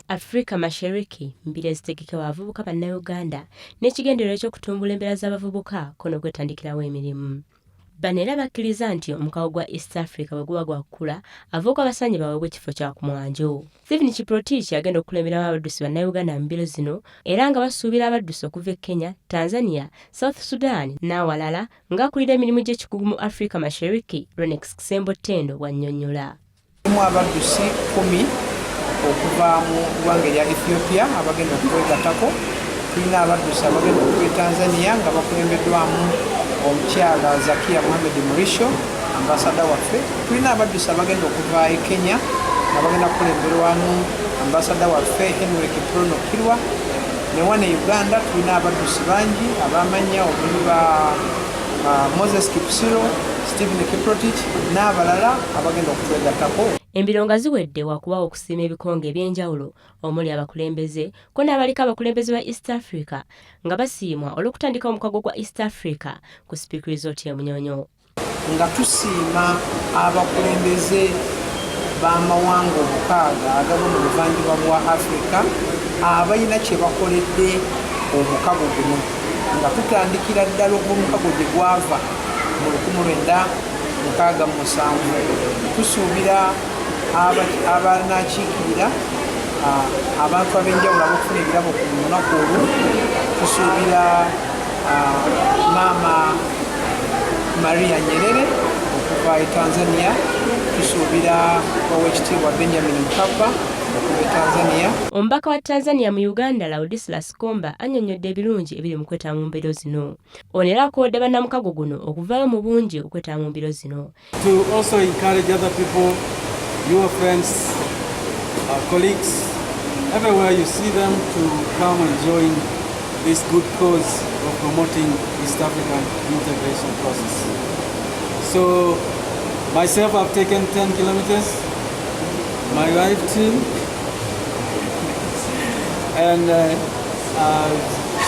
Afrika Mashariki mbiri ezitegekebwa abavubuka bannayuganda n'ekigendererwa ky'okutumbula embeera z'abavubuka kono kwetandikirawo emirimu. Bano era bakkiriza nti omukago gwa East Africa bwe guba gwakula abavubuka basaanye baweebwa ekifo kya ku mwanjo. Stephen Kiprotich agenda okukulemberamu abaddusi bannayuganda mu mbiro zino era nga basuubira abaddusi okuva e Kenya, Tanzania, South Sudan n'awalala ng'akulira emirimu gy'ekikugu mu Afrika Mashariki. Ronex Kisembo Ttendo bw'annyonnyola. Abaddusi 10 okuva mu ggwanga erya Ethiopia abagenda okwegattako. Tulina abaddusi abagenda okuva e Tanzania nga bakulembeddwamu omukyala Zakia Mohamed Mrisho, ambasada waffe. Tulina abaddusi abagenda okuva e Kenya nga bagenda kukulemberwamu ambasada waffe Henry Kiprono Kirwa. Ne wane Uganda tulina abaddusi bangi abamanya omuli ba Moses Kipsiro, Stephen Kiprotich n'abalala abagenda okutwegattako. Embiro nga ziwedde wakubawo okusiima ebikonge eby'enjawulo omuli abakulembeze ko n'abaliko abakulembeze ba East Africa nga basiimwa olw'okutandika omukago gwa East Africa ku Sipiikiriza Otieno Munyonyo. Nga tusiima abakulembeze b'amawanga 6 agava mu buvanjuba bwa Africa abalina kye bakoledde omukago guno nga tutandikira ddala omukago gye gwava mu 1967. Tusuubira abanakiikirira abantu ab'enjawulo ab'okufuna ebirabo ku lunaku olwo. Tusuubira Maama Maria Nyerere okuva e Tanzania. Tusuubira Oweekitiibwa Benjamin Mkapa okuva e Tanzania. Omubaka wa Tanzania mu Uganda Laudislas Komba annyonnyodde ebirungi ebiri mu kwetaba mu mbiro zino. Ono era akoodde bannamukago guno okuvaayo mu bungi okwetaba mu mbiro zino. To also encourage other people, your friends, colleagues, everywhere you see them to come and join this good cause of promoting East African integration process. So myself, I've taken 10 kilometers, my wife too, and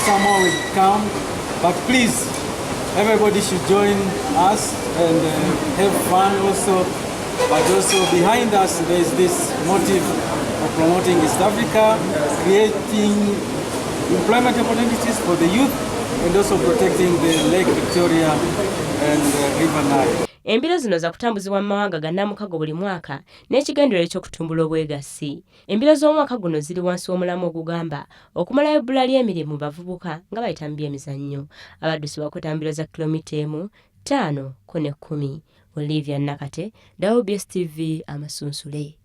some more will come, but please, everybody should join us and have fun also, but also behind us there is this motive of promoting East Africa, creating employment opportunities for the youth, and also protecting the Lake Victoria and River Nile. Embiro zino za kutambuzibwa mu mawanga ga nnamukago buli mwaka n'ekigendererwa ky'okutumbula obwegassi. Embiro z'omwaka guno ziri wansi w'omulamwa ogugamba okumalayo ebbula ly'emirimu bavubuka nga bayita mu by'emizannyo. Abaddusi bakweta mbiro za kilomita 1, 5 ko ne 10. Olivia Nakate, WBS TV Amasunsule.